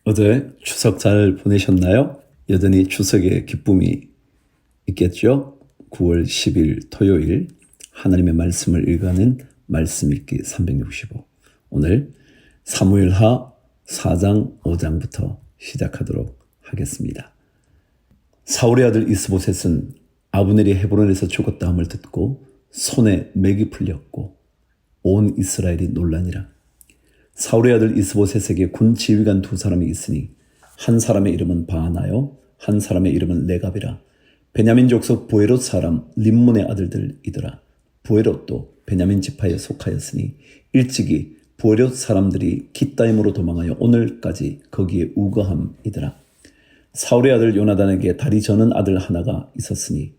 어제 추석 잘 보내셨나요? 여전히 추석의 기쁨이 있겠죠? 9월 10일 토요일 하나님의 말씀을 읽어가는 말씀 읽기 365. 오늘 사무엘하 4장 5장부터 시작하도록 하겠습니다. 사울의 아들 이스보셋은 아브넬이 헤브론에서 죽었다 함을 듣고 손에 맥이 풀렸고 온 이스라엘이 놀라니라. 사울의 아들 이스보셋에게 군 지휘관 두 사람이 있으니 한 사람의 이름은 바하나요 한 사람의 이름은 레갑이라. 베냐민 족속 부에롯 사람 림몬의 아들들이더라. 부에롯도 베냐민 지파에 속하였으니 일찍이 부에롯 사람들이 깃다임으로 도망하여 오늘까지 거기에 우거함이더라. 사울의 아들 요나단에게 다리 저는 아들 하나가 있었으니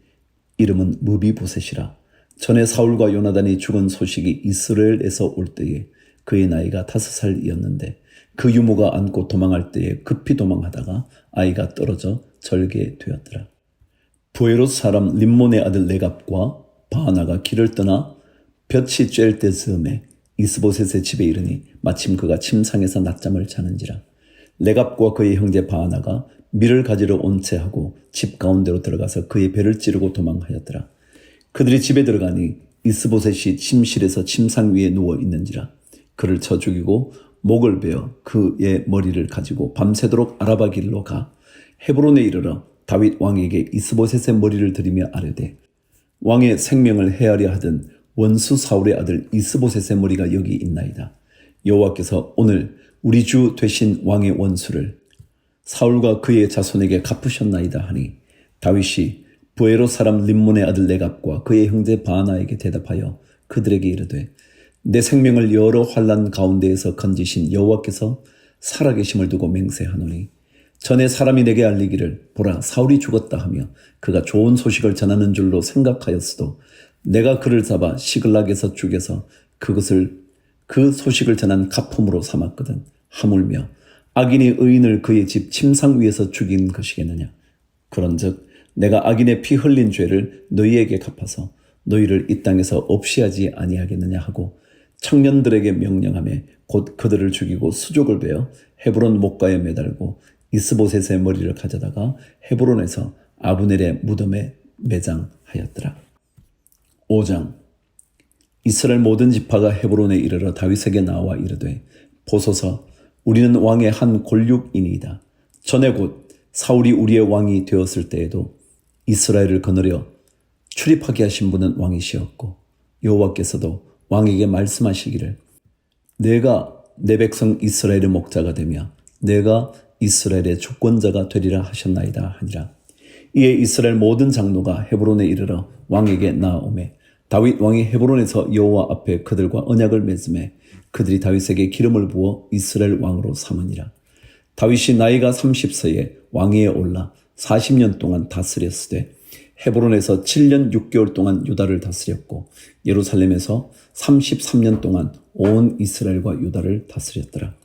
이름은 무비보셋이라. 전에 사울과 요나단이 죽은 소식이 이스라엘에서 올 때에 그의 나이가 5살이었는데 그 유모가 안고 도망할 때에 급히 도망하다가 아이가 떨어져 절개되었더라. 부에롯 사람 림몬의 아들 레갑과 바하나가 길을 떠나 볕이 쬐을 때 즈음에 이스보셋의 집에 이르니 마침 그가 침상에서 낮잠을 자는지라. 레갑과 그의 형제 바하나가 밀을 가지러 온 채 하고 집 가운데로 들어가서 그의 배를 찌르고 도망하였더라. 그들이 집에 들어가니 이스보셋이 침실에서 침상 위에 누워 있는지라. 그를 쳐 죽이고 목을 베어 그의 머리를 가지고 밤새도록 아라바 길로 가 헤브론에 이르러 다윗 왕에게 이스보셋의 머리를 들이며 아뢰되 왕의 생명을 해하려 하던 원수 사울의 아들 이스보셋의 머리가 여기 있나이다. 여호와께서 오늘 우리 주 되신 왕의 원수를 사울과 그의 자손에게 갚으셨나이다 하니 다윗이 부에롯 사람 림몬의 아들 레갑과 그의 형제 바하나에게 대답하여 그들에게 이르되 내 생명을 여러 환난 가운데에서 건지신 여호와께서 살아계심을 두고 맹세하노니 전에 사람이 내게 알리기를 보라 사울이 죽었다 하며 그가 좋은 소식을 전하는 줄로 생각하였어도 내가 그를 잡아 시글락에서 죽여서 그것을 그 소식을 전한 가품으로 삼았거든. 하물며 악인이 의인을 그의 집 침상 위에서 죽인 것이겠느냐. 그런즉 내가 악인의 피 흘린 죄를 너희에게 갚아서 너희를 이 땅에서 없이 하지 아니하겠느냐 하고 청년들에게 명령하며 곧 그들을 죽이고 수족을 베어 헤브론 목가에 매달고 이스보셋의 머리를 가져다가 헤브론에서 아브넬의 무덤에 매장하였더라. 5장. 이스라엘 모든 지파가 헤브론에 이르러 다윗에게 나와 이르되 보소서 우리는 왕의 한 골육이니이다. 전에 곧 사울이 우리의 왕이 되었을 때에도 이스라엘을 거느려 출입하게 하신 분은 왕이시었고 여호와께서도 왕에게 말씀하시기를 내가 내 백성 이스라엘의 목자가 되며 내가 이스라엘의 주권자가 되리라 하셨나이다 하니라. 이에 이스라엘 모든 장로가 헤브론에 이르러 왕에게 나아오매 다윗 왕이 헤브론에서 여호와 앞에 그들과 언약을 맺음에 그들이 다윗에게 기름을 부어 이스라엘 왕으로 삼으니라. 다윗이 나이가 30세에 왕위에 올라 40년 동안 다스렸으되 헤브론에서 7년 6개월 동안 유다를 다스렸고 예루살렘에서 33년 동안 온 이스라엘과 유다를 다스렸더라.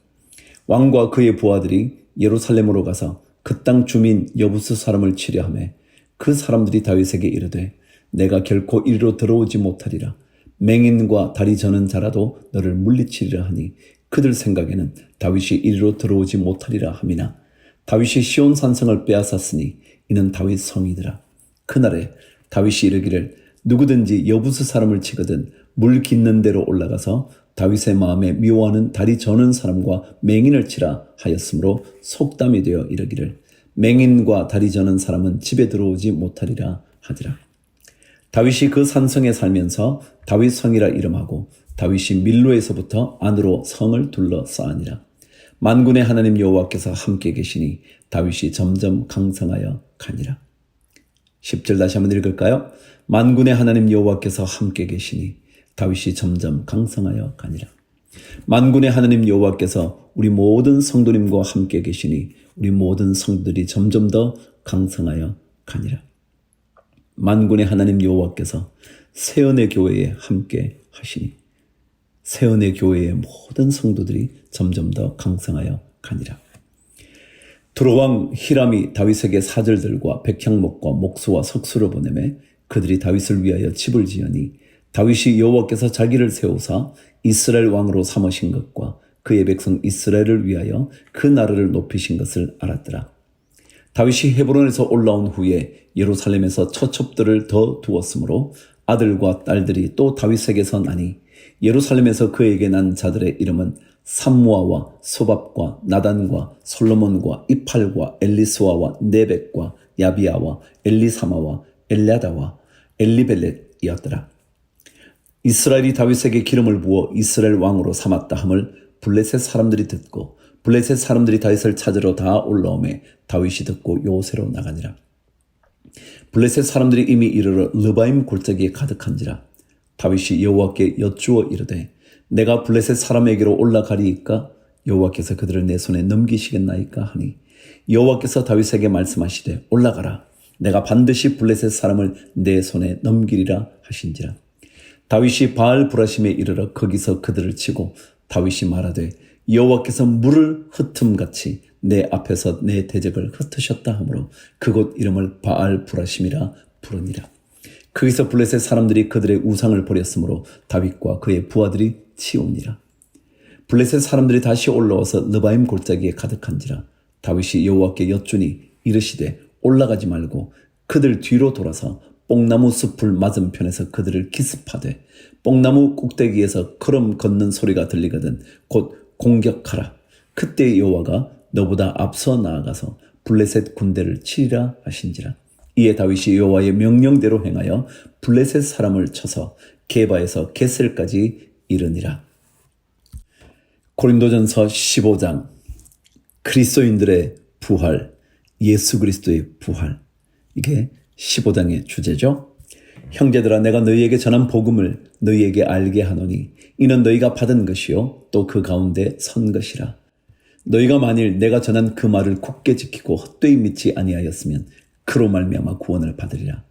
왕과 그의 부하들이 예루살렘으로 가서 그 땅 주민 여부스 사람을 치려하며 그 사람들이 다윗에게 이르되 내가 결코 이리로 들어오지 못하리라. 맹인과 다리 저는 자라도 너를 물리치리라 하니 그들 생각에는 다윗이 이리로 들어오지 못하리라 함이나 다윗이 시온 산성을 빼앗았으니 이는 다윗 성이더라. 그날에 다윗이 이르기를 누구든지 여부스 사람을 치거든 물 깃는 데로 올라가서 다윗의 마음에 미워하는 다리 저는 사람과 맹인을 치라 하였으므로 속담이 되어 이르기를 맹인과 다리 저는 사람은 집에 들어오지 못하리라 하더라. 다윗이 그 산성에 살면서 다윗 성이라 이름하고 다윗이 밀로에서부터 안으로 성을 둘러싸니라. 만군의 하나님 여호와께서 함께 계시니 다윗이 점점 강성하여 가니라. 10절 다시 한번 읽을까요? 만군의 하나님 여호와께서 함께 계시니 다윗이 점점 강성하여 가니라. 만군의 하나님 여호와께서 우리 모든 성도님과 함께 계시니 우리 모든 성도들이 점점 더 강성하여 가니라. 만군의 하나님 여호와께서 세언의 교회에 함께 하시니 세언의 교회의 모든 성도들이 점점 더 강성하여 가니라. 두로왕 히람이 다윗에게 사절들과 백향목과 목수와 석수를 보내매 그들이 다윗을 위하여 집을 지으니 다윗이 여호와께서 자기를 세우사 이스라엘 왕으로 삼으신 것과 그의 백성 이스라엘을 위하여 그 나라를 높이신 것을 알았더라. 다윗이 헤브론에서 올라온 후에 예루살렘에서 처첩들을 더 두었으므로 아들과 딸들이 또 다윗에게서 나니 예루살렘에서 그에게 난 자들의 이름은 삼무아와 소밥과 나단과 솔로몬과 이팔과 엘리스와와 네벡과 야비아와 엘리사마와 엘랴다와 엘리벨렛이었더라. 이스라엘이 다윗에게 기름을 부어 이스라엘 왕으로 삼았다 함을 블레셋 사람들이 듣고 블레셋 사람들이 다윗을 찾으러 다 올라오매 다윗이 듣고 요새로 나가니라. 블레셋 사람들이 이미 이르러 르바임 골짜기에 가득한지라. 다윗이 여호와께 여쭈어 이르되 내가 블레셋 사람에게로 올라가리이까 여호와께서 그들을 내 손에 넘기시겠나이까 하니 여호와께서 다윗에게 말씀하시되 올라가라. 내가 반드시 블레셋 사람을 내 손에 넘기리라 하신지라. 다윗이 바알 브라심에 이르러 거기서 그들을 치고 다윗이 말하되 여호와께서 물을 흩음같이 내 앞에서 내 대적을 흩으셨다 하므로 그곳 이름을 바알 브라심이라 부르니라. 거기서 블레셋 사람들이 그들의 우상을 버렸으므로 다윗과 그의 부하들이 치우니라. 블레셋 사람들이 다시 올라와서 르바임 골짜기에 가득한지라. 다윗이 여호와께 여쭈니 이르시되 올라가지 말고 그들 뒤로 돌아서 뽕나무 숲을 맞은편에서 그들을 기습하되 뽕나무 꼭대기에서 걸음 걷는 소리가 들리거든 곧 공격하라. 그때 여호와가 너보다 앞서 나아가서 블레셋 군대를 치리라 하신지라. 이에 다윗이 여호와의 명령대로 행하여 블레셋 사람을 쳐서 게바에서 게셀까지 이르니라. 고린도전서 15장 그리스도인들의 부활, 예수 그리스도의 부활, 이게 15장의 주제죠. 형제들아 내가 너희에게 전한 복음을 너희에게 알게 하노니 이는 너희가 받은 것이요 또 그 가운데 선 것이라. 너희가 만일 내가 전한 그 말을 굳게 지키고 헛되이 믿지 아니하였으면 그로 말미암아 구원을 받으리라.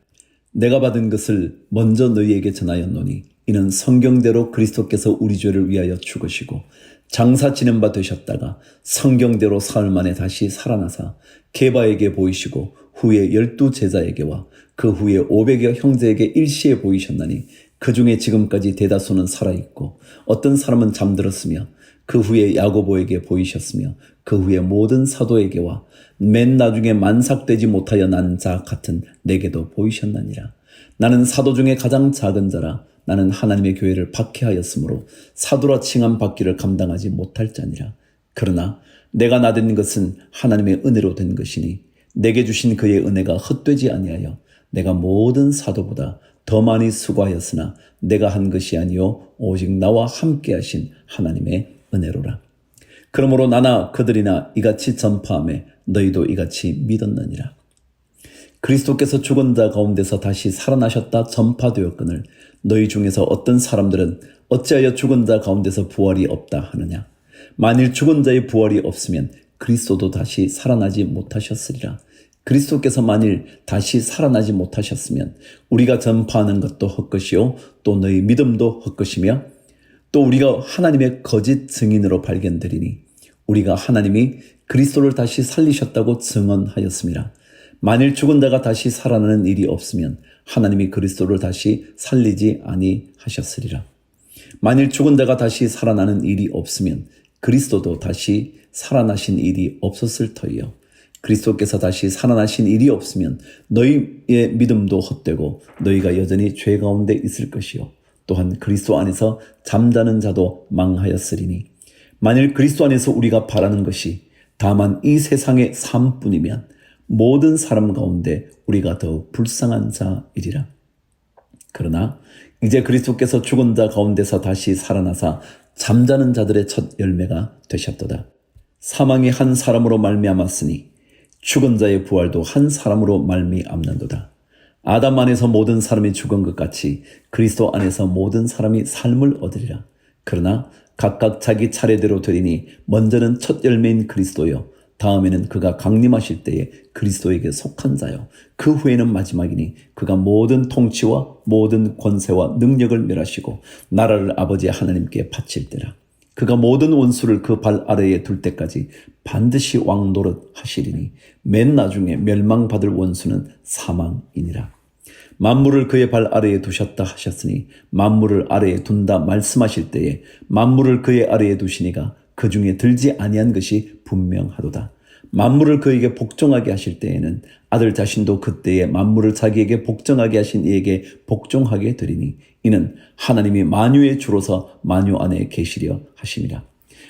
내가 받은 것을 먼저 너희에게 전하였노니 이는 성경대로 그리스도께서 우리 죄를 위하여 죽으시고 장사 지낸 바 되셨다가 성경대로 사흘 만에 다시 살아나사 게바에게 보이시고 후에 12 제자에게와 그 후에 500여 형제에게 일시에 보이셨나니 그 중에 지금까지 대다수는 살아있고 어떤 사람은 잠들었으며 그 후에 야고보에게 보이셨으며 그 후에 모든 사도에게와 맨 나중에 만삭되지 못하여 난 자 같은 내게도 보이셨나니라. 나는 사도 중에 가장 작은 자라. 나는 하나님의 교회를 박해하였으므로 사도라 칭함 받기를 감당하지 못할 자니라. 그러나 내가 나된 것은 하나님의 은혜로 된 것이니 내게 주신 그의 은혜가 헛되지 아니하여 내가 모든 사도보다 더 많이 수고하였으나 내가 한 것이 아니요 오직 나와 함께 하신 하나님의 은혜로라. 그러므로 나나 그들이나 이같이 전파하며 너희도 이같이 믿었느니라. 그리스도께서 죽은 자 가운데서 다시 살아나셨다 전파되었거늘 너희 중에서 어떤 사람들은 어찌하여 죽은 자 가운데서 부활이 없다 하느냐. 만일 죽은 자의 부활이 없으면 그리스도도 다시 살아나지 못하셨으리라. 그리스도께서 만일 다시 살아나지 못하셨으면 우리가 전파하는 것도 헛것이요 또 너희 믿음도 헛것이며 또 우리가 하나님의 거짓 증인으로 발견되리니 우리가 하나님이 그리스도를 다시 살리셨다고 증언하였습니다. 만일 죽은 자가 다시 살아나는 일이 없으면 하나님이 그리스도를 다시 살리지 아니하셨으리라. 만일 죽은 자가 다시 살아나는 일이 없으면 그리스도도 다시 살아나신 일이 없었을 터이요. 그리스도께서 다시 살아나신 일이 없으면 너희의 믿음도 헛되고 너희가 여전히 죄 가운데 있을 것이요. 또한 그리스도 안에서 잠자는 자도 망하였으리니 만일 그리스도 안에서 우리가 바라는 것이 다만 이 세상의 삶뿐이면 모든 사람 가운데 우리가 더욱 불쌍한 자이리라. 그러나 이제 그리스도께서 죽은 자 가운데서 다시 살아나사 잠자는 자들의 첫 열매가 되셨도다. 사망이 한 사람으로 말미암았으니 죽은 자의 부활도 한 사람으로 말미암는도다. 아담 안에서 모든 사람이 죽은 것 같이 그리스도 안에서 모든 사람이 삶을 얻으리라. 그러나 각각 자기 차례대로 되리니 먼저는 첫 열매인 그리스도요 다음에는 그가 강림하실 때에 그리스도에게 속한 자요 그 후에는 마지막이니 그가 모든 통치와 모든 권세와 능력을 멸하시고 나라를 아버지 하나님께 바칠 때라. 그가 모든 원수를 그 발 아래에 둘 때까지 반드시 왕 노릇 하시리니 맨 나중에 멸망받을 원수는 사망이니라. 만물을 그의 발 아래에 두셨다 하셨으니 만물을 아래에 둔다 말씀하실 때에 만물을 그의 아래에 두시니가 그 중에 들지 아니한 것이 분명하도다. 만물을 그에게 복종하게 하실 때에는 아들 자신도 그때에 만물을 자기에게 복종하게 하신 이에게 복종하게 되리니 이는 하나님이 만유의 주로서 만유 안에 계시려 하심이라.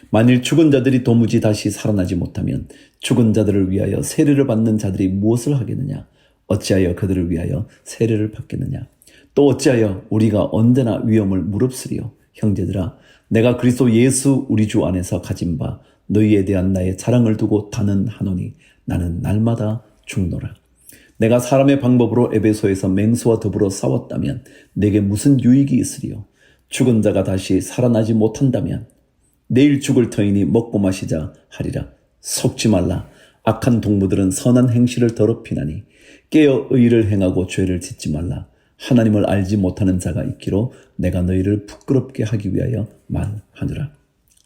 만일 죽은 자들이 도무지 다시 살아나지 못하면 죽은 자들을 위하여 세례를 받는 자들이 무엇을 하겠느냐? 어찌하여 그들을 위하여 세례를 받겠느냐? 또 어찌하여 우리가 언제나 위험을 무릅쓰리요? 형제들아, 내가 그리스도 예수 우리 주 안에서 가진 바 너희에 대한 나의 자랑을 두고 단언하노니 나는 날마다 죽노라. 내가 사람의 방법으로 에베소에서 맹수와 더불어 싸웠다면 내게 무슨 유익이 있으리요? 죽은 자가 다시 살아나지 못한다면 내일 죽을 터이니 먹고 마시자 하리라. 속지 말라. 악한 동무들은 선한 행실을 더럽히나니 깨어 의를 행하고 죄를 짓지 말라. 하나님을 알지 못하는 자가 있기로 내가 너희를 부끄럽게 하기 위하여 말하노라.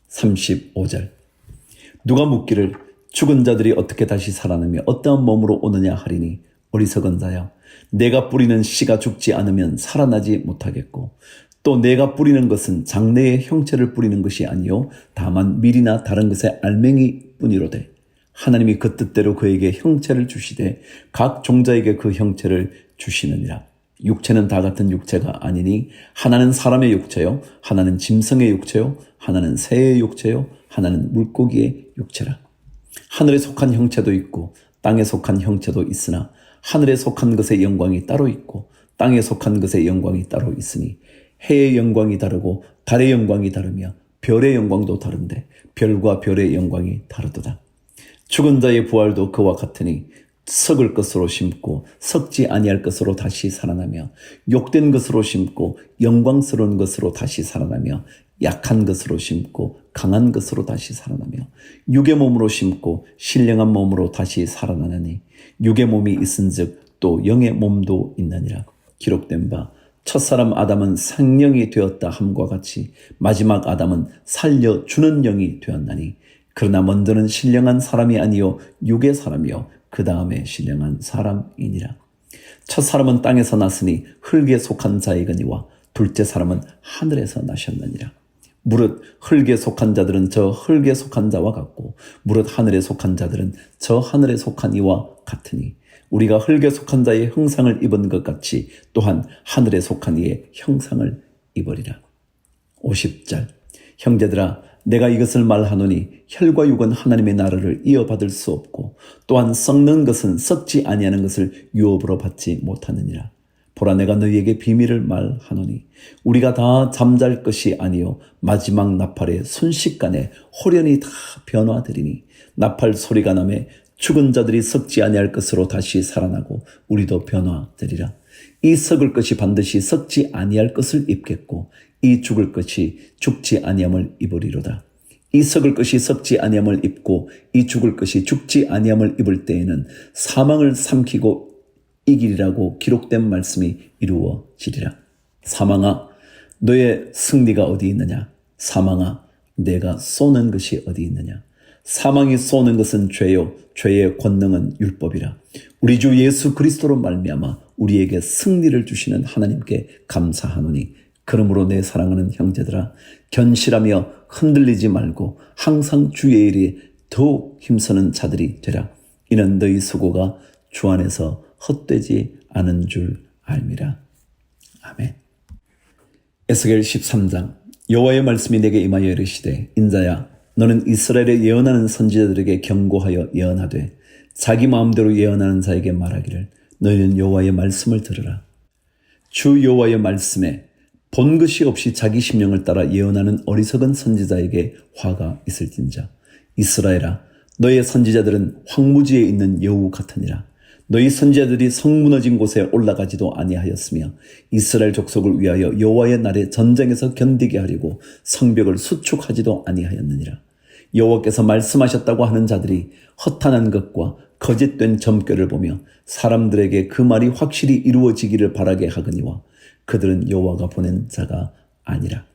35절. 누가 묻기를 죽은 자들이 어떻게 다시 살아나며 어떠한 몸으로 오느냐 하리니 어리석은 자여, 내가 뿌리는 씨가 죽지 않으면 살아나지 못하겠고 또 내가 뿌리는 것은 장래의 형체를 뿌리는 것이 아니요 다만 밀이나 다른 것의 알맹이 뿐이로되 하나님이 그 뜻대로 그에게 형체를 주시되 각 종자에게 그 형체를 주시느니라. 육체는 다 같은 육체가 아니니 하나는 사람의 육체요, 하나는 짐승의 육체요, 하나는 새의 육체요, 하나는 물고기의 육체라. 하늘에 속한 형체도 있고 땅에 속한 형체도 있으나 하늘에 속한 것의 영광이 따로 있고 땅에 속한 것의 영광이 따로 있으니 해의 영광이 다르고 달의 영광이 다르며 별의 영광도 다른데 별과 별의 영광이 다르도다. 죽은 자의 부활도 그와 같으니 썩을 것으로 심고 썩지 아니할 것으로 다시 살아나며 욕된 것으로 심고 영광스러운 것으로 다시 살아나며 약한 것으로 심고 강한 것으로 다시 살아나며 육의 몸으로 심고 신령한 몸으로 다시 살아나느니 육의 몸이 있은즉 또 영의 몸도 있느니라. 기록된 바 첫사람 아담은 생령이 되었다 함과 같이 마지막 아담은 살려주는 영이 되었나니 그러나 먼저는 신령한 사람이 아니요 육의 사람이요 그 다음에 신령한 사람이니라. 첫사람은 땅에서 났으니 흙에 속한 자이거니와 둘째 사람은 하늘에서 나셨느니라. 무릇 흙에 속한 자들은 저 흙에 속한 자와 같고 무릇 하늘에 속한 자들은 저 하늘에 속한 이와 같으니 우리가 흙에 속한 자의 형상을 입은 것 같이 또한 하늘에 속한 이의 형상을 입으리라. 50절. 형제들아, 내가 이것을 말하노니 혈과 육은 하나님의 나라를 이어받을 수 없고 또한 썩는 것은 썩지 아니하는 것을 유업으로 받지 못하느니라. 보라, 내가 너희에게 비밀을 말하노니 우리가 다 잠잘 것이 아니요 마지막 나팔의 순식간에 호련히 다 변화되리니 나팔 소리가 나매 죽은 자들이 썩지 아니할 것으로 다시 살아나고 우리도 변화되리라. 이 썩을 것이 반드시 썩지 아니할 것을 입겠고 이 죽을 것이 죽지 아니함을 입으리로다. 이 썩을 것이 썩지 아니함을 입고 이 죽을 것이 죽지 아니함을 입을 때에는 사망을 삼키고 이기리라고 기록된 말씀이 이루어지리라. 사망아, 너의 승리가 어디 있느냐? 사망아, 내가 쏘는 것이 어디 있느냐? 사망이 쏘는 것은 죄요 죄의 권능은 율법이라. 우리 주 예수 그리스도로 말미암아 우리에게 승리를 주시는 하나님께 감사하노니 그러므로 내 사랑하는 형제들아, 견실하며 흔들리지 말고 항상 주의 일에 더욱 힘쓰는 자들이 되라. 이는 너희 수고가 주 안에서 헛되지 않은 줄 알미라. 아멘. 에스겔 13장. 여호와의 말씀이 내게 임하여 이르시되 인자야, 너는 이스라엘에 예언하는 선지자들에게 경고하여 예언하되 자기 마음대로 예언하는 자에게 말하기를 너희는 여호와의 말씀을 들으라. 주 여호와의 말씀에 본 것이 없이 자기 심령을 따라 예언하는 어리석은 선지자에게 화가 있을진저. 이스라엘아, 너의 선지자들은 황무지에 있는 여우 같으니라. 너희 선지자들이 성 무너진 곳에 올라가지도 아니하였으며 이스라엘 족속을 위하여 여호와의 날에 전쟁에서 견디게 하려고 성벽을 수축하지도 아니하였느니라. 여호와께서 말씀하셨다고 하는 자들이 허탄한 것과 거짓된 점괘를 보며 사람들에게 그 말이 확실히 이루어지기를 바라게 하거니와 그들은 여호와가 보낸 자가 아니라.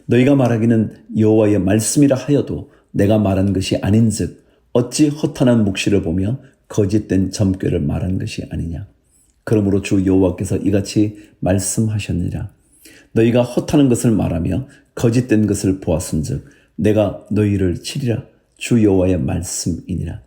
너희가 말하기는 여호와의 말씀이라 하여도 내가 말한 것이 아닌즉 어찌 허탄한 묵시를 보며 거짓된 점괘를 말한 것이 아니냐. 그러므로 주 여호와께서 이같이 말씀하셨느니라. 너희가 허탄한 것을 말하며 거짓된 것을 보았은즉 내가 너희를 치리라. 주 여호와의 말씀이니라.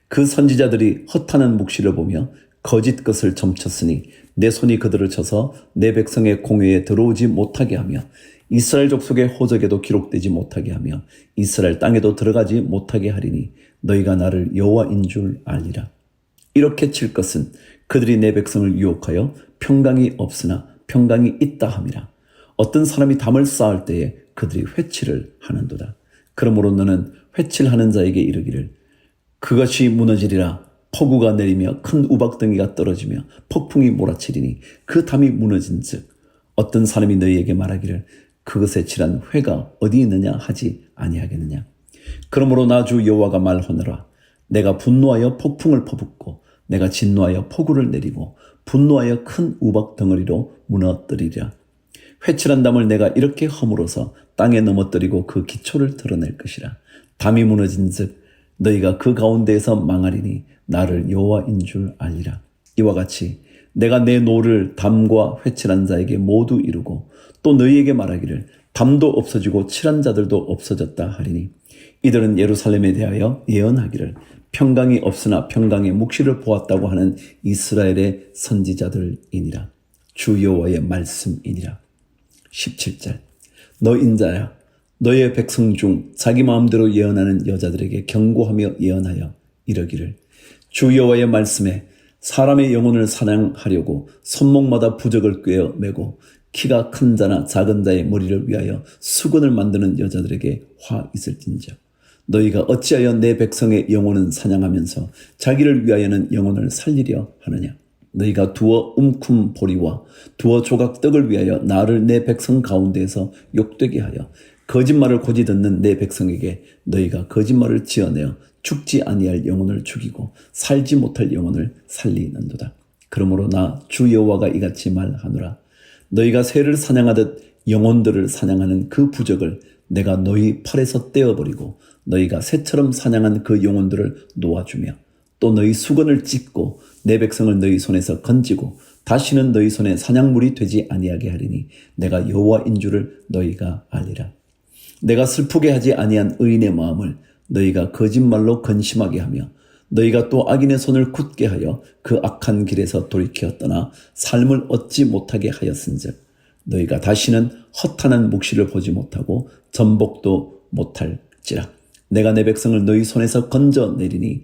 그 선지자들이 헛하는 묵시를 보며 거짓 것을 점쳤으니 내 손이 그들을 쳐서 내 백성의 공회에 들어오지 못하게 하며 이스라엘 족속의 호적에도 기록되지 못하게 하며 이스라엘 땅에도 들어가지 못하게 하리니 너희가 나를 여호와인 줄 알리라. 이렇게 칠 것은 그들이 내 백성을 유혹하여 평강이 없으나 평강이 있다 함이라. 어떤 사람이 담을 쌓을 때에 그들이 회치를 하는도다. 그러므로 너는 회칠하는 자에게 이르기를 그것이 무너지리라. 폭우가 내리며 큰 우박덩이가 떨어지며 폭풍이 몰아치리니 그 담이 무너진즉 어떤 사람이 너희에게 말하기를 그것에 칠한 회가 어디 있느냐 하지 아니하겠느냐. 그러므로 나 주 여호와가 말하노라. 내가 분노하여 폭풍을 퍼붓고 내가 진노하여 폭우를 내리고 분노하여 큰 우박 덩어리로 무너뜨리리라. 회칠한 담을 내가 이렇게 허물어서 땅에 넘어뜨리고 그 기초를 드러낼 것이라. 담이 무너진즉 너희가 그 가운데에서 망하리니 나를 여호와인 줄 알리라. 이와 같이 내가 내 노를 담과 회칠한 자에게 모두 이루고 또 너희에게 말하기를 담도 없어지고 칠한 자들도 없어졌다 하리니 이들은 예루살렘에 대하여 예언하기를 평강이 없으나 평강의 묵시를 보았다고 하는 이스라엘의 선지자들이니라. 주 여호와의 말씀이니라. 17절 너 인자야 너의 백성 중 자기 마음대로 예언하는 여자들에게 경고하며 예언하여 이러기를 주 여호와의 말씀에 사람의 영혼을 사냥하려고 손목마다 부적을 꿰어 매고 키가 큰 자나 작은 자의 머리를 위하여 수건을 만드는 여자들에게 화 있을진저 너희가 어찌하여 내 백성의 영혼은 사냥하면서 자기를 위하여는 영혼을 살리려 하느냐. 너희가 두어 움큼 보리와 두어 조각 떡을 위하여 나를 내 백성 가운데에서 욕되게 하여 거짓말을 고지 듣는 내 백성에게 너희가 거짓말을 지어내어 죽지 아니할 영혼을 죽이고 살지 못할 영혼을 살리는도다. 그러므로 나 주 여호와가 이같이 말하노라. 너희가 새를 사냥하듯 영혼들을 사냥하는 그 부적을 내가 너희 팔에서 떼어버리고 너희가 새처럼 사냥한 그 영혼들을 놓아주며 또 너희 수건을 찢고 내 백성을 너희 손에서 건지고 다시는 너희 손에 사냥물이 되지 아니하게 하리니 내가 여호와인 줄을 너희가 알리라. 내가 슬프게 하지 아니한 의인의 마음을 너희가 거짓말로 근심하게 하며 너희가 또 악인의 손을 굳게 하여 그 악한 길에서 돌이켜 떠나 삶을 얻지 못하게 하였은즉 너희가 다시는 허탄한 묵시를 보지 못하고 전복도 못할지라. 내가 내 백성을 너희 손에서 건져내리니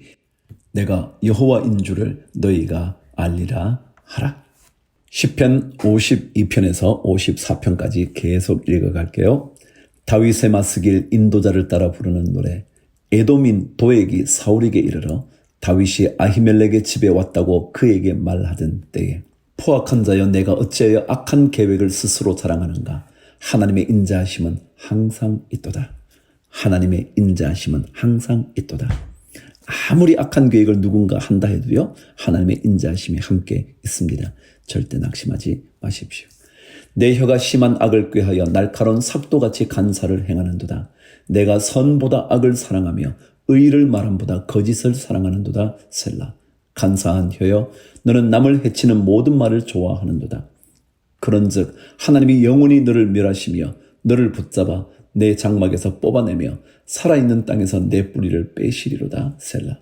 내가 여호와인 줄을 너희가 알리라 하라. 시편 52편에서 54편까지 계속 읽어갈게요. 다윗의 맞서길 인도자를 따라 부르는 노래. 에돔인 도액이 사울에게 이르러 다윗이 아히멜렉의 집에 왔다고 그에게 말하던 때에 포악한 자여 내가 어찌하여 악한 계획을 스스로 자랑하는가. 하나님의 인자하심은 항상 있도다. 하나님의 인자하심은 항상 있도다. 아무리 악한 계획을 누군가 한다 해도요, 하나님의 인자하심이 함께 있습니다. 절대 낙심하지 마십시오. 내 혀가 심한 악을 꾀하여 날카로운 삭도같이 간사를 행하는도다. 내가 선보다 악을 사랑하며 의를 말함보다 거짓을 사랑하는도다. 셀라. 간사한 혀여 너는 남을 해치는 모든 말을 좋아하는도다. 그런즉 하나님이 영원히 너를 멸하시며 너를 붙잡아 내 장막에서 뽑아내며 살아있는 땅에서 내 뿌리를 빼시리로다. 셀라.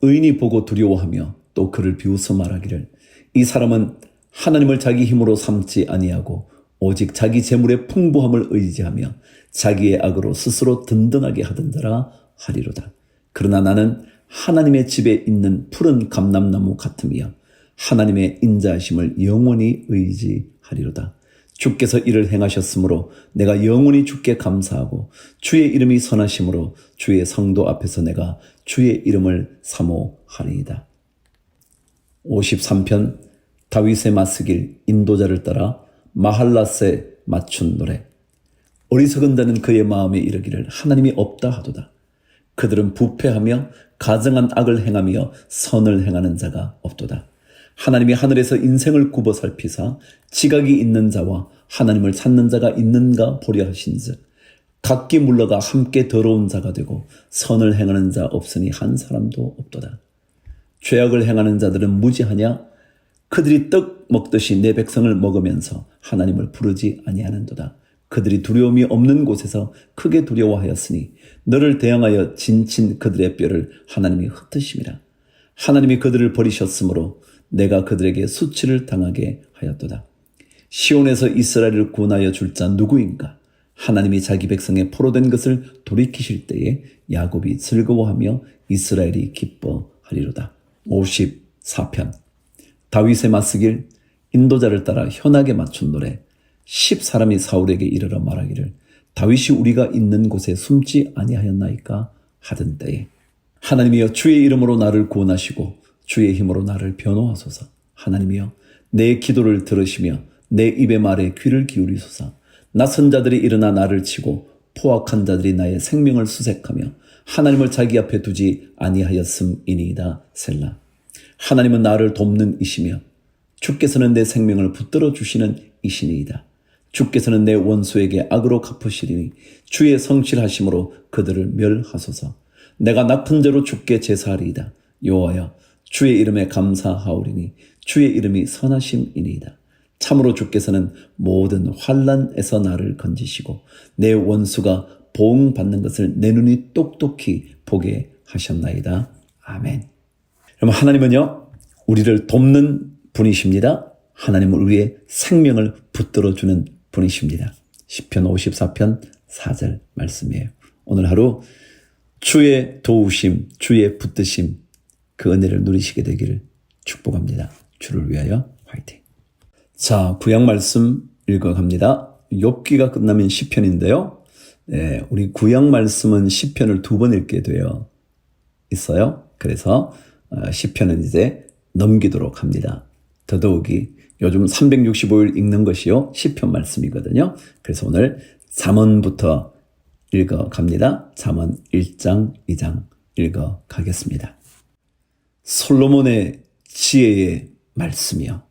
의인이 보고 두려워하며 또 그를 비웃어 말하기를 이 사람은 하나님을 자기 힘으로 삼지 아니하고 오직 자기 재물의 풍부함을 의지하며 자기의 악으로 스스로 든든하게 하던 자라 하리로다. 그러나 나는 하나님의 집에 있는 푸른 감람나무 같으며 하나님의 인자하심을 영원히 의지하리로다. 주께서 이를 행하셨으므로 내가 영원히 주께 감사하고 주의 이름이 선하심으로 주의 성도 앞에서 내가 주의 이름을 사모하리이다. 53편 다윗의 맞서길 인도자를 따라 마할랏에 맞춘 노래. 어리석은 자는 그의 마음에 이르기를 하나님이 없다 하도다. 그들은 부패하며 가증한 악을 행하며 선을 행하는 자가 없도다. 하나님이 하늘에서 인생을 굽어 살피사 지각이 있는 자와 하나님을 찾는 자가 있는가 보려 하신즉 각기 물러가 함께 더러운 자가 되고 선을 행하는 자 없으니 한 사람도 없도다. 죄악을 행하는 자들은 무지하냐? 그들이 떡 먹듯이 내 백성을 먹으면서 하나님을 부르지 아니하는도다. 그들이 두려움이 없는 곳에서 크게 두려워하였으니 너를 대항하여 진친 그들의 뼈를 하나님이 흩으심이라. 하나님이 그들을 버리셨으므로 내가 그들에게 수치를 당하게 하였도다. 시온에서 이스라엘을 구원하여 줄 자 누구인가? 하나님이 자기 백성의 포로된 것을 돌이키실 때에 야곱이 즐거워하며 이스라엘이 기뻐하리로다. 54편. 다윗의 맞쓰길. 인도자를 따라 현악에 맞춘 노래. 10사람이 사울에게 이르러 말하기를 다윗이 우리가 있는 곳에 숨지 아니하였나이까 하던 때에 하나님이여 주의 이름으로 나를 구원하시고 주의 힘으로 나를 변호하소서. 하나님이여 내 기도를 들으시며 내 입의 말에 귀를 기울이소서. 낯선 자들이 일어나 나를 치고 포악한 자들이 나의 생명을 수색하며 하나님을 자기 앞에 두지 아니하였음이니이다. 셀라. 하나님은 나를 돕는 이시며 주께서는 내 생명을 붙들어 주시는 이시니이다. 주께서는 내 원수에게 악으로 갚으시리니 주의 성실하심으로 그들을 멸하소서. 내가 나쁜 죄로 주께 제사하리이다. 여호와여 주의 이름에 감사하오리니 주의 이름이 선하심이니이다. 참으로 주께서는 모든 환난에서 나를 건지시고 내 원수가 보응받는 것을 내 눈이 똑똑히 보게 하셨나이다. 아멘. 여러분, 하나님은요 우리를 돕는 분이십니다. 하나님은 우리의 생명을 붙들어주는 분이십니다. 시편 54편 4절 말씀이에요. 오늘 하루 주의 도우심, 주의 붙드심, 그 은혜를 누리시게 되기를 축복합니다. 주를 위하여 화이팅. 자, 구약 말씀 읽어갑니다. 욥기가 끝나면 시편인데요. 우리 구약 말씀은 시편을 2번 읽게 되어 있어요. 그래서 시편은 이제 넘기도록 합니다. 더더욱이 요즘 365일 읽는 것이요 시편 말씀이거든요. 그래서 오늘 잠언부터 읽어갑니다. 잠언 1장, 2장 읽어가겠습니다. 솔로몬의 지혜의 말씀이요.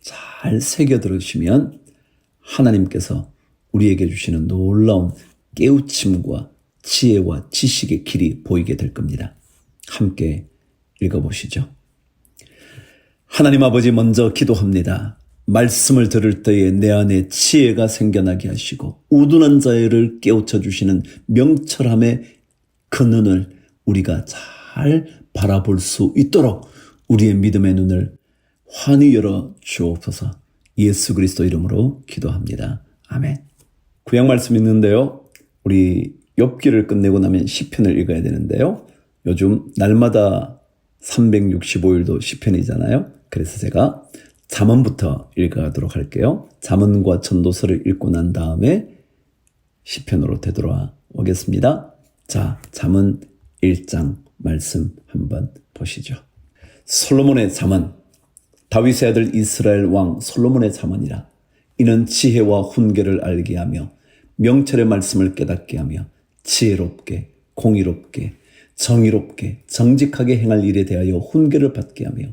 잘 새겨 들으시면 하나님께서 우리에게 주시는 놀라운 깨우침과 지혜와 지식의 길이 보이게 될 겁니다. 함께 읽어보시죠. 하나님 아버지, 먼저 기도합니다. 말씀을 들을 때에 내 안에 지혜가 생겨나게 하시고 우둔한 자를 깨우쳐 주시는 명철함의 그 눈을 우리가 잘 바라볼 수 있도록 우리의 믿음의 눈을 환히 열어 주옵소서. 예수 그리스도 이름으로 기도합니다. 아멘. 구약 말씀 있는데요. 우리 욥기를 끝내고 나면 시편을 읽어야 되는데요. 요즘 날마다 365일도 시편이잖아요. 그래서 제가 잠언부터 읽어가도록 할게요. 잠언과 전도서를 읽고 난 다음에 시편으로 되돌아 오겠습니다. 자, 잠언 1장 말씀 한번 보시죠. 솔로몬의 잠언. 다윗의 아들 이스라엘 왕 솔로몬의 잠언이라. 이는 지혜와 훈계를 알게 하며 명철의 말씀을 깨닫게 하며 지혜롭게 공의롭게 정의롭게 정직하게 행할 일에 대하여 훈계를 받게 하며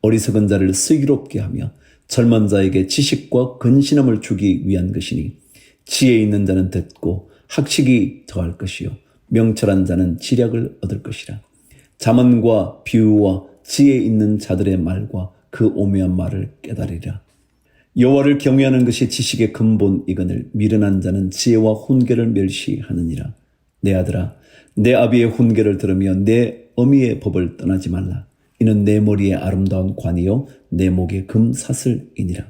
어리석은 자를 슬기롭게 하며 젊은 자에게 지식과 근신함을 주기 위한 것이니 지혜 있는 자는 듣고 학식이 더할 것이요 명철한 자는 지략을 얻을 것이라. 잠언과 비유와 지혜 있는 자들의 말과 그 오묘한 말을 깨달으리라. 여호와를 경외하는 것이 지식의 근본이거늘 미련한 자는 지혜와 훈계를 멸시하느니라. 내 아들아, 내 아비의 훈계를 들으며 내 어미의 법을 떠나지 말라. 이는 내 머리에 아름다운 관이요 내 목에 금사슬이니라.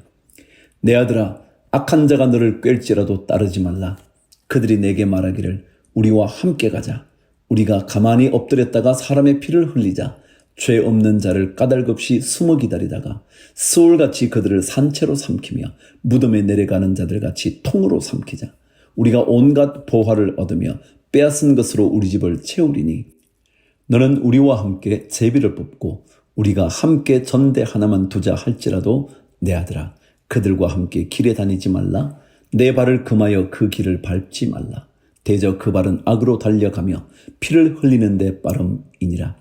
내 아들아, 악한 자가 너를 꿰일지라도 따르지 말라. 그들이 내게 말하기를 우리와 함께 가자. 우리가 가만히 엎드렸다가 사람의 피를 흘리자. 죄 없는 자를 까닭없이 숨어 기다리다가 스올같이 그들을 산채로 삼키며 무덤에 내려가는 자들같이 통으로 삼키자. 우리가 온갖 보화를 얻으며 빼앗은 것으로 우리 집을 채우리니 너는 우리와 함께 제비를 뽑고 우리가 함께 전대 하나만 두자 할지라도 내 아들아, 그들과 함께 길에 다니지 말라. 내 발을 금하여 그 길을 밟지 말라. 대저 그 발은 악으로 달려가며 피를 흘리는 데 빠름이니라.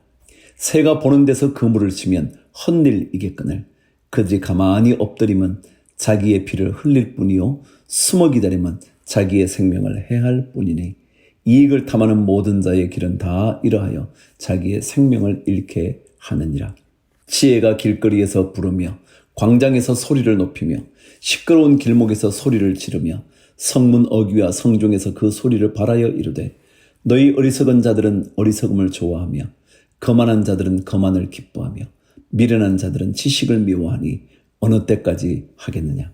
새가 보는 데서 그물을 치면 헛일이겠거늘 그들이 가만히 엎드리면 자기의 피를 흘릴 뿐이요 숨어 기다리면 자기의 생명을 해할 뿐이니 이익을 탐하는 모든 자의 길은 다 이러하여 자기의 생명을 잃게 하느니라. 지혜가 길거리에서 부르며 광장에서 소리를 높이며 시끄러운 길목에서 소리를 지르며 성문 어귀와 성중에서 그 소리를 발하여 이르되 너희 어리석은 자들은 어리석음을 좋아하며 거만한 자들은 거만을 기뻐하며 미련한 자들은 지식을 미워하니 어느 때까지 하겠느냐.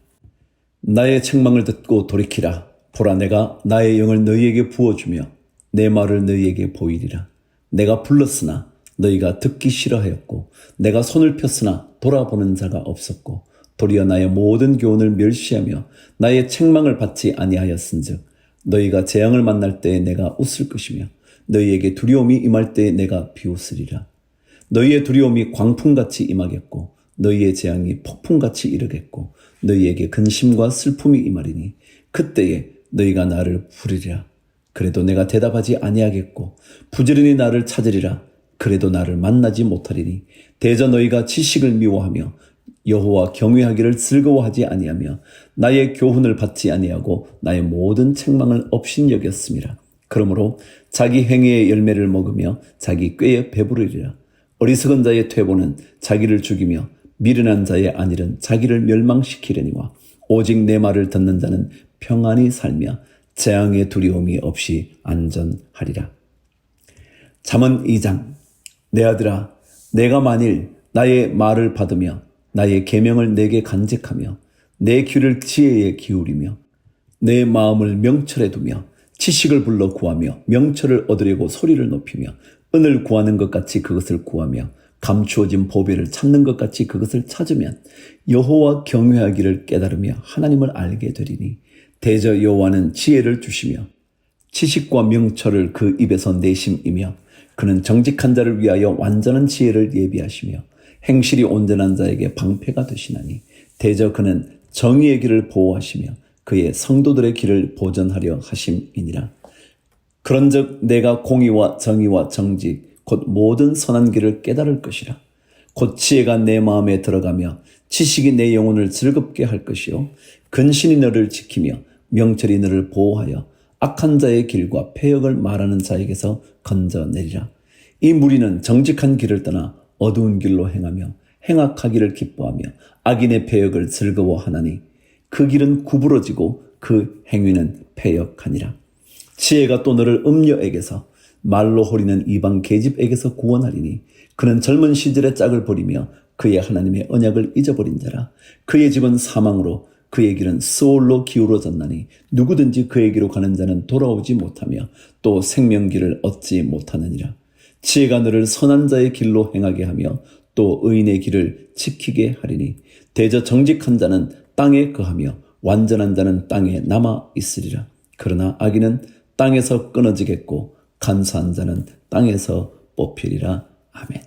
나의 책망을 듣고 돌이키라. 보라, 내가 나의 영을 너희에게 부어주며 내 말을 너희에게 보이리라. 내가 불렀으나 너희가 듣기 싫어하였고 내가 손을 폈으나 돌아보는 자가 없었고 도리어 나의 모든 교훈을 멸시하며 나의 책망을 받지 아니하였은즉 너희가 재앙을 만날 때에 내가 웃을 것이며 너희에게 두려움이 임할 때에 내가 비웃으리라. 너희의 두려움이 광풍같이 임하겠고 너희의 재앙이 폭풍같이 이르겠고 너희에게 근심과 슬픔이 임하리니 그때에 너희가 나를 부르리라. 그래도 내가 대답하지 아니하겠고 부지런히 나를 찾으리라. 그래도 나를 만나지 못하리니 대저 너희가 지식을 미워하며 여호와 경외하기를 즐거워하지 아니하며 나의 교훈을 받지 아니하고 나의 모든 책망을 업신여겼음이라. 그러므로 자기 행위의 열매를 먹으며 자기 꾀에 배부르리라. 어리석은 자의 퇴보는 자기를 죽이며 미련한 자의 안일은 자기를 멸망시키려니와 오직 내 말을 듣는 자는 평안히 살며 재앙의 두려움이 없이 안전하리라. 잠언 2장. 내 아들아, 내가 만일 나의 말을 받으며 나의 계명을 내게 간직하며 내 귀를 지혜에 기울이며 내 마음을 명철에 두며 지식을 불러 구하며 명철을 얻으려고 소리를 높이며 은을 구하는 것 같이 그것을 구하며 감추어진 보배를 찾는 것 같이 그것을 찾으면 여호와 경외하기를 깨달으며 하나님을 알게 되리니 대저 여호와는 지혜를 주시며 지식과 명철을 그 입에서 내심이며 그는 정직한 자를 위하여 완전한 지혜를 예비하시며 행실이 온전한 자에게 방패가 되시나니 대저 그는 정의의 길을 보호하시며 그의 성도들의 길을 보전하려 하심이니라. 그런즉 내가 공의와 정의와 정직 곧 모든 선한 길을 깨달을 것이라. 곧 지혜가 내 마음에 들어가며 지식이 내 영혼을 즐겁게 할 것이요 근신이 너를 지키며 명철이 너를 보호하여 악한 자의 길과 패역을 말하는 자에게서 건져내리라. 이 무리는 정직한 길을 떠나 어두운 길로 행하며 행악하기를 기뻐하며 악인의 패역을 즐거워하나니 그 길은 구부러지고 그 행위는 패역하니라. 지혜가 또 너를 음녀에게서 말로 호리는 이방 계집에게서 구원하리니 그는 젊은 시절의 짝을 버리며 그의 하나님의 언약을 잊어버린 자라. 그의 집은 사망으로 그의 길은 스올로 기울어졌나니 누구든지 그에게로 가는 자는 돌아오지 못하며 또 생명길을 얻지 못하느니라. 지혜가 너를 선한 자의 길로 행하게 하며 또 의인의 길을 지키게 하리니 대저 정직한 자는 땅에 거하며 완전한 자는 땅에 남아 있으리라. 그러나 악인은 땅에서 끊어지겠고 간사한 자는 땅에서 뽑히리라. 아멘.